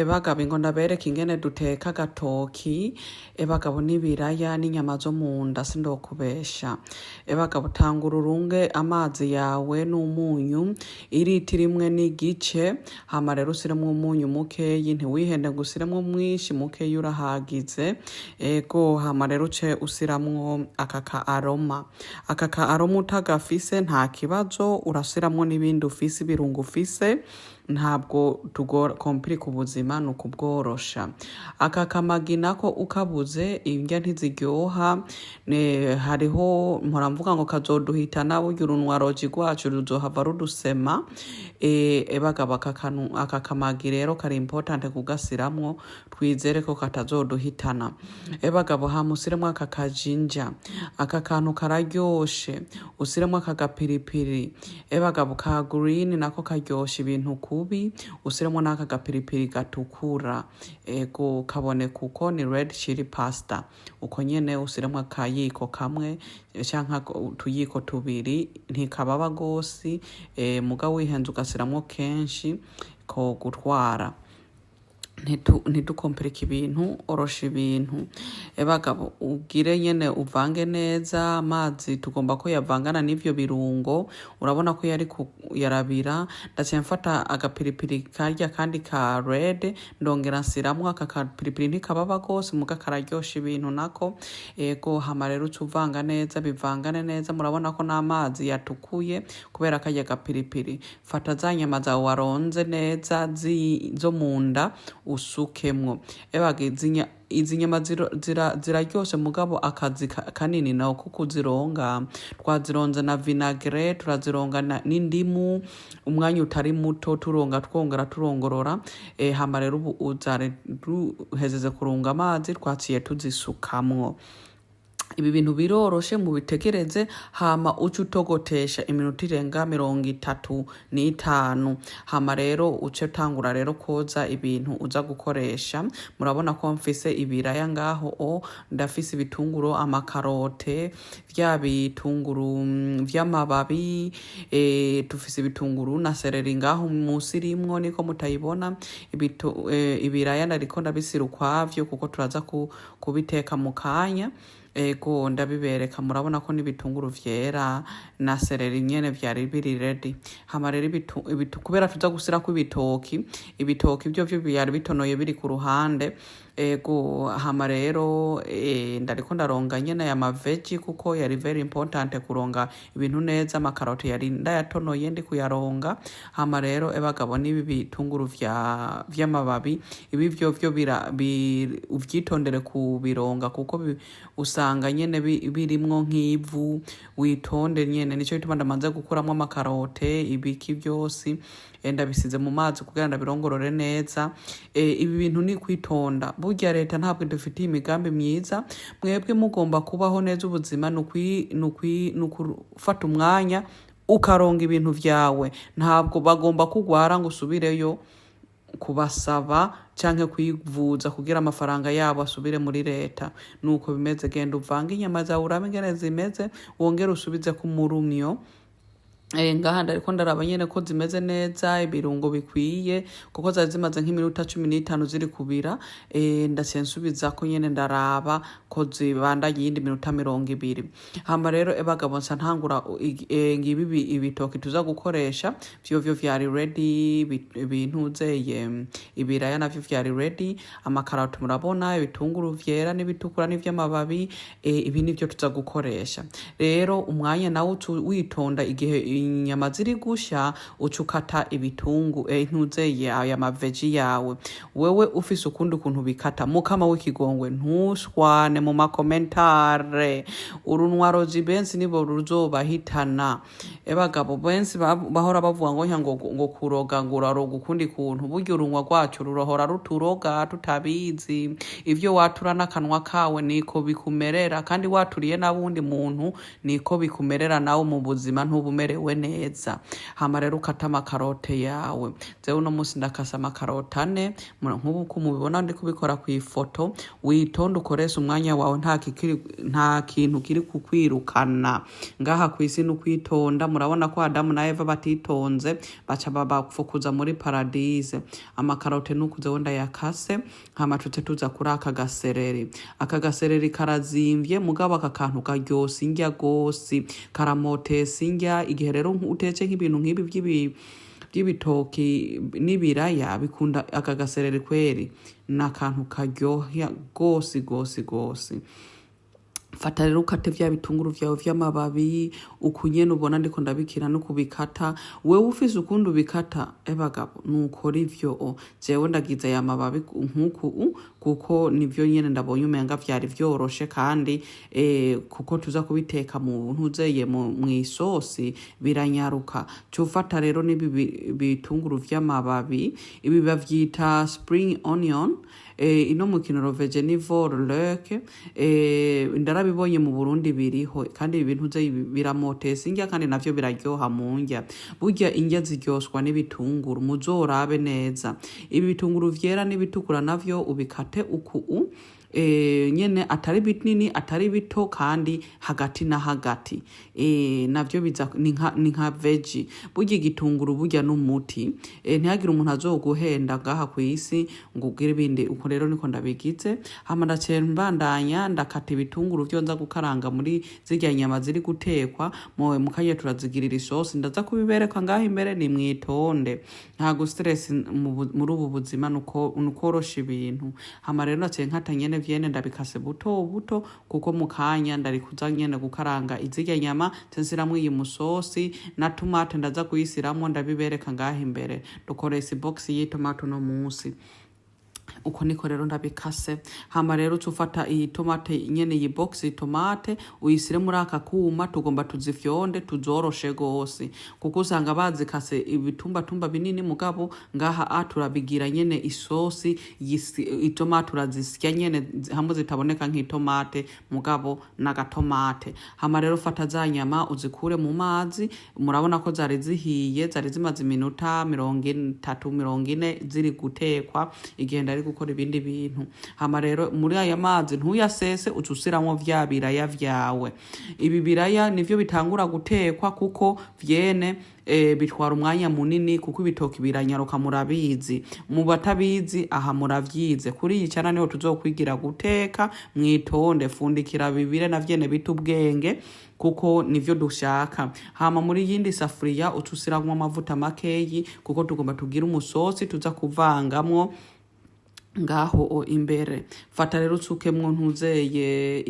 Bagabo ngo ndabereka ingene duteka agatoki bagabo n'ibiraya n'inyama zo munda sindokubesha bagabo tanga ururunge amazi yawe n'umunyu iritiro imwe n'igice hama rero usiremwo umunyu mukeyi ntiwihende ngo usiremwo mwinshi mukeyi urahagize ego hama rero uce usiramwo aka aroma utagafise nta kibazo urasiramwo n'ibindi ufise ibirungo ufise ntabwo tugora komplika ubuzima no kubworosha aka kamagi nako ukabuze indya ntiziryoha hariho mvuga ngo kazoduhitana burya urunwa roji rwacu ruzohava rudusema bagabo aka kamagi rero kari important kugasiramwo twizere ko katazoduhitana bagabo hamusiremwo aka kajinja aka kantu kararyoshe usiremwo aka gapiripiri bagabo ka green nako karyoshe ibintu kubi usiremwo n'aka gapiripiri gatukura ego kaboneka uko ni red chili pasta uko nyene usiremwo akayiko kamwe canke utuyiko tubiri ntikababa gosi muga wihenze ugasiramwo kenshi ko gutwara ntidukomplika ibintu orosha ibintu bagabo ugire nyene uvange neza amazi tugomba ko yavangana n'ivyo birungo urabona ko yari yarabira ndaciye mfata agapiripiri karya kandi ka red ndongera nsiramwo aka kapiripiri ntikababa gose muga kararyosha ibintu nako ego hama rero ucuvanga neza bivangane neza murabona ko n'amazi yatukuye kubera karya gapiripiri fata za nyama zawe waronze neza zo munda usukemwo izi nyama ziraryoshe mugabo akazi kanini nawo kuko uzironga twazironze na vinagre turazironga n'indimu umwanya utari muto turonga twongera turongorora hama rero ubu uzare duhezeze kurunga amazi twaciye tuzisukamwo ibi bintu biroroshe mu bitegereze hama uce utogotesha iminota irenga 35 hama rero uce tangura rero koza ibintu uza gukoresha murabona ko mfise ibiraya ngaho ndafise ibitunguru amakarote vya bitunguru vy'amababi tufise ibitunguru na seleri ngaho musi rimwo niko mutayibona ibiraya nariko ndabisira ukwavyo kuko turaza kubiteka mu kanya ego ndabibereka murabona ko n'ibitunguru vyera na seleri nyene vyari biri ready hama rero kubera tuza gusirako ibitoki byo byari bitonoye biri ku ruhande ego hama rero ndariko ndaronga nyene ya maveji kuko yari very important kuronga ibintu neza amakaroti yari ndayatonoye ndi kuyaronga hama rero bagabo n'ibi bitunguru vy'amababi ibi byo uvyitondere kubironga kuko usanga nyene birimwo nk'ivu witonde nyene nico bituma ndamanze gukuramwo amakarote ibiki byose ndabisize mu mazi kugira ndabirongorore neza ibi bintu ni kwitonda burya leta ntabwo dufitiye imigambi myiza mwebwe mugomba kubaho neza ubuzima nukufata umwanya ukaronga ibintu vyawe ntabwo bagomba kugwara ngo usubireyo kubasaba canke kwivuza kugira amafaranga yabo asubire muri leta nuko bimeze genda uvanga inyama zawe urabe ingene zimeze wongere usubize ku murumyo ngaha ndariko ndaraba nyene ko zimeze neza ibirungo bikwiye kuko zari zimaze nk'iminota 15 ziri kubira ndaciye nsubiza ko nyene ndaraba ko zibanda yindi minota 20 hama rero bagabo nsa ntangura ngibi ibitoki tuza gukoresha vyo vyari ready ibintuze ibiraya navyo vyari ready amakaroti murabona ibitunguru vyera n'ibitukura n'ivy'amababi ibi nivyo tuza gukoresha rero umwanya nawo witonda igihe inyama ziri gusha ucukata ibitungu ntuzeye aya maveji yawe wewe ufise ukundi kuntu bikata mukama w'ikigongwe ntushwane mu makomentare urunwa roji bensi nibo ruzobahitana bagabo bensi bahora bavuga ngo kuroga ngo uraroga ukundi kuntu burya urunwa rwacu rurohora ruturoga tutabizi ivyo watura n'akanwa kawe niko bikumerera kandi waturiye n'abundi muntu niko bikumerera nawe mu buzima ntubumerewe bihiwe neza. Hama rero ukata amakarote yawe. Jewe uno munsi ndakasa amakarote 4 nk'ubu ko mubibona ndi kubikora ku ifoto. Witonde ukoresha umwanya wawe nta kintu kiri kukwirukana ngaha kwisi no kwitonda. Murabona ko Adamu na Eva batitonze baca babafukuza muri paradise. Amakarote nukuze wenda yakase hama tuza kuri aka gasereri karazimvye mugabo aka kantu karyose indya gose karamotesa indya. Igihe rero utetse nk'ibintu nk'ibi by'ibitoki n'ibiraya bikunda aka gasereri kweri n'akantu karyoha gose. Fata rero ukate vya bitunguru vyawe vy'amababi ukunyene ubona ndiko ndabikira no kubikata. Wewe ufise ukundi ubikata bagabo nukora ivyo. Jewe ndagize ya mababi nkuku kuko nivyo nyene ndabonye umenga vyari vyoroshe kandi kuko tuza kubiteka mu ntuzeye mu isosi biranyaruka. Cufata rero nibi bitunguru vy'amababi ibi bavyita spring onion ino mu Kinyarwanda nivore leke ndarabibonye mu Burundi biriho kandi ibintu biramotesa indya kandi navyo biraryoha mu ndya. Burya indya ziryoswa n'ibitunguru muzorabe neza. Ibi bitunguru vyera n'ibitukura navyo ubikate uku nyene atari binini atari bito kandi hagati na hagati navyo biza ni nka veggie. Burya igitunguru burya n'umuti ntihagire umuntu azoguhenda ngaha kwisi ngo ugire ibindi. Uko rero niko ndabigize hama mbandanya ndakata ibitunguru vyo nza gukaranga muri zirya nyama ziri gutekwa mukanye turazigirira isosi. Ndaza kubibereka ngaha imbere ni mwitonde nta stress muri ubu buzima nukorosha ibintu. Hama rero nkata nyene vyene ndabikase buto kuko mukanya ndari kuza nyene gukaranga izirya nyama tensiramwe iyi musosi na tomate ndaza kuyisiramwo ndabibereka ngaha imbere. Dukoresha box y'itomato no munsi. Uko niko rero ndabikase. Hama rero cufata iyi tomate nyene iyi box tomate uyisire muri aka kuma tugomba tuzifyonde tuzoroshe gose kuko usanga bazikase ibitumba binini mugabo ngaha turabigira nyene isosi itomate urazisya nyene hamwe zitaboneka nk'itomate mugabo n'agatomate. Hama rero fata za nyama uzikure mu mazi. Murabona ko zari zihiye zari zimaze iminota 30-40 ziri gutekwa igenda ari gukora ibindi bintu. Hama rero muri aya mazi ntuyasese ucusiramwo vya biraya vyawe. Ibi biraya nivyo bitangura gutekwa kuko vyene bitwara umwanya munini kuko ibitoki biranyaruka murabizi. Mu batabizi aha muravyize. Kuri iyi cyana niho tuzokwigira guteka mwitonde. Fundikira bibire na vyene bitubwenge kuko nivyo dushaka. Hama muri yindi safuriya ucusiramwo amavuta makeyi kuko tugomba tugira umusosi tuza kuvangamwo ngaho imbere. Fata rero ucukemwo ntuzeye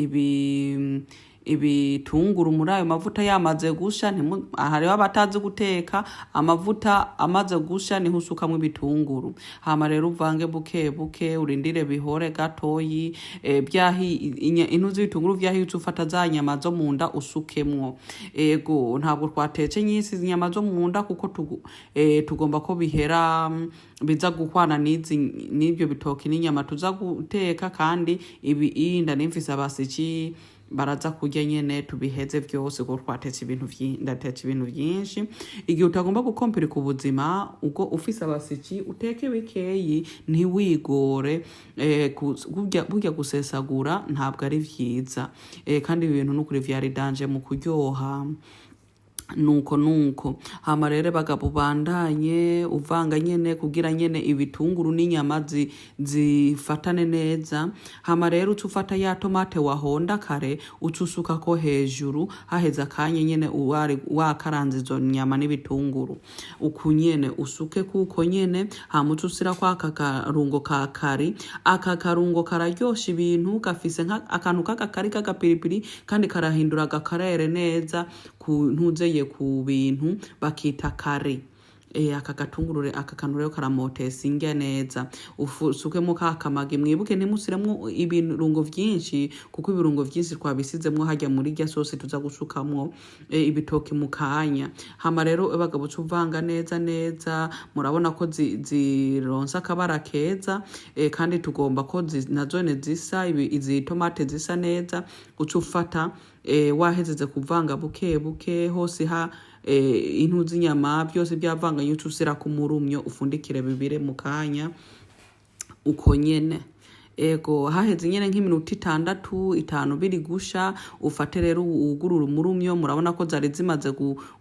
ibitunguru muri ayo mavuta yamaze gusha. Hariho abatazi guteka amavuta amaze gusha niho usukamwo ibitunguru. Hama rero uvange buke urindire bihore gatoyi intuzi ibitunguru vyahiye ucufata za nyama zo munda usukemwo. Ego ntabwo twatetse nyisi nyama zo munda kuko tugomba ko bihera biza gukwana n'ibyo bitoki n'inyama tuza guteka kandi inda nimfise abasiki baraza kurya nyene tubiheze vyose kuko twatetse ibintu vyinshi. Igihe utagomba gukompirika ubuzima uko ufise abasiki uteke bikeyi ntiwigore. Burya gusesagura ntabwo ari vyiza kandi ibintu nukuri vyari danje mu kuryoha. Nuko hama rero bagabo bandanye uvanga nyene kugira nyene ibitunguru n'inyama zifatane neza. Hama rero ucufata ya tomate wahonda kare ucusuka ko hejuru haheza kanye nyene wakaranze izo nyama n'ibitunguru ukunyene usuke kuko nyene. Hama ucusira kwa akarungo ka kari. Aka karungo kararyosha ibintu gafise akantu k'agakari k'agapiripiri kandi karahindura agakarere neza ntuzeye ku bintu bakita kare. Aka gatungurure aka kantu rero karamotesa indya neza. Usukemo kakamage mwibuke ntimusiremwo ibirungo vyinshi kuko ibirungo vyinshi twabisizemwo harya muri rya sose tuza gusukamwo ibitoki mu kanya. Hama rero bagabo cuvanga neza murabona ko zironsa akabara keza kandi tugomba ko nazone zisa izi tomate zisa neza. Ucufata wahezeze kuvanga buke buke hose intu z'inyama byose byavanganye utusira ku murumyo ufundikire bibire mu kanya uko nyene. Ego haheze nyene nk'iminota 6-5 biri gusha ufate rero ugurura umurumyo murabona ko zari zimaze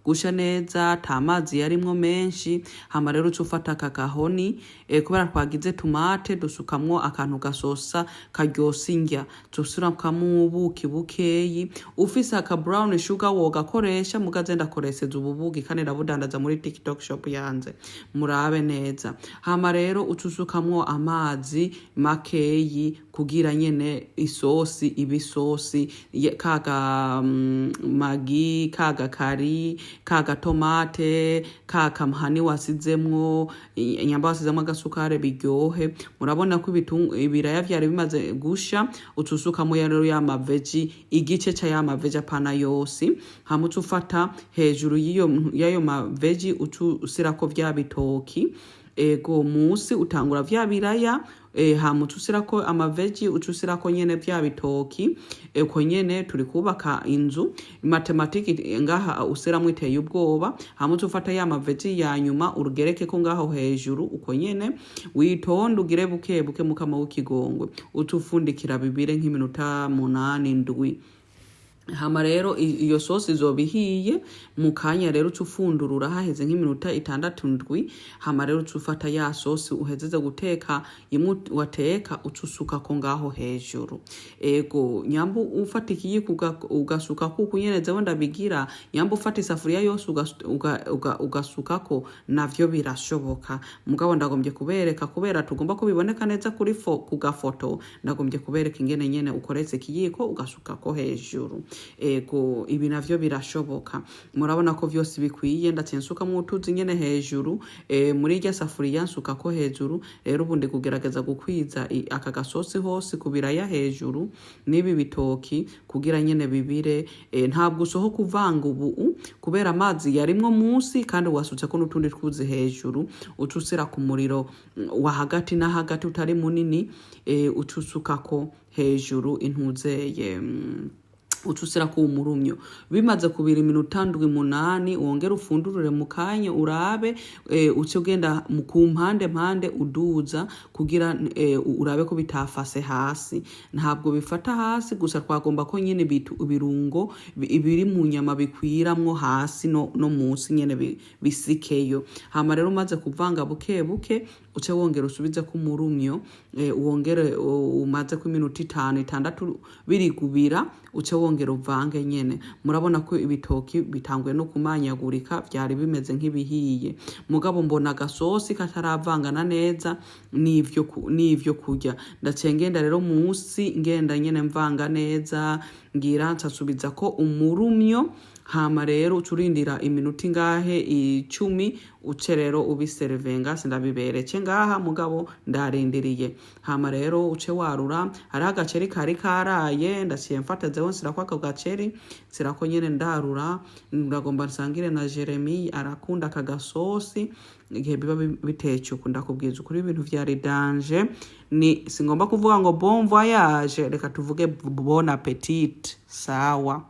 gusha neza tamazi yarimwo menshi hama rero cufata kakahoni kubera twagize tomate dusukamwo akantu gasosa karyosingya tusura kamubuki bukeyi ufise aka brown sugar wogakoresha mugazenda koreseza ububugi kandi ndabudandaza muri TikTok shop yanze murabe neza hama rero utusukamwo amazi makeyi kugira nyene isosi ibisosi kaga magi kaga kari kaga tomate kaga mhani wasizemwo inyamba wasizemwo agasukare biryohe murabona ko ibiraya vyari bimaze gusha utusukamo rero ya veggie igice ca ya veggie pana yose hamutse ufata hejuru y'ayo veggie utusirako vya bitoki ego musi utangura vya biraya hamutse usirako veggie utusirako nyene vya bitoki uko nyene turi kubaka inzu matematiki ngaha usiramwe iteye ubwoba hamutse ufata ya veggie ya nyuma urugereke ko ngaho hejuru uko nyene witonda ugire buke buke mukama w'ikigongwe utufundikira bibire nk'iminota 8-7 hama rero iyo sosi zobihiye mu kanya rero cufundurura haheze nk'iminota 6-7 hama rero cufata ya sosi uhezeze guteka imwe wateka ucusuka ko ngaho hejuru ego nyambu ufata ikiyiko ugasuka kuko nyereze wenda bigira nyambu ufata isafuriya yose ugasuka ko navyo birashoboka mugabo ndagombye kubereka kubera tugomba ko biboneka neza kuri ku gafoto ndagombye kubereka ingene nyene ukoretse ikiyiko ugasuka ko hejuru ego ibi navyo birashoboka murabona ko vyose bikwiye ndatsensuka mu tuzi nyene hejuru muri irya safuriya nsuka ko hejuru rero ubundi kugerageza gukwiza aka gasosi hose kubiraya hejuru nibi bitoki kugira nyene bibire ntabwo usoho kuvanga ubu kubera amazi yarimwo munsi kandi wasutse ko n'utundi twuzi hejuru utusira ku muriro wa hagati na hagati utari munini utusuka ko hejuru intuzeye utusira ku murumyo bimaze kubira iminota 8 wongera ufundurure mu kanya urabe uce ugenda ku mpande uduza kugira urabe ko bitafase hasi ntabwo bifata hasi gusa twagomba ko nyene ibirungo ibiri mu nyama bikwiramwo hasi no munsi nyene bisikeyo hama rero umaze kuvanga buke buke uce wongera usubize ku murumyo wongere umaze ku minota 5-6 biri kubira uce wongera uvange nyene murabona ko ibitoki bitangwe no kumanyagurika byari bimeze nk'ibihiye mugabo mbona gasosi kataravangana neza nivyo kurya ndacengenda rero munsi ngenda nyene mvanga neza ngira nsasubiza ko umurumyo hama rero uturindira iminota ingahe 10 uce rero ubiservenga sindabibereke ngaha mugabo ndarindiriye hama rero uce warura hari agaceri kari karaye ndaciye mfata zeho nsirako ako gaceri sirako nyene ndarura ndagomba nsangire na Jeremy arakunda aka gasosi igihe biba bitetse ukunda kubwiza ukuri ibintu vyari danger ni singomba kuvuga ngo bon voyage reka tuvuge bon appetit sawa.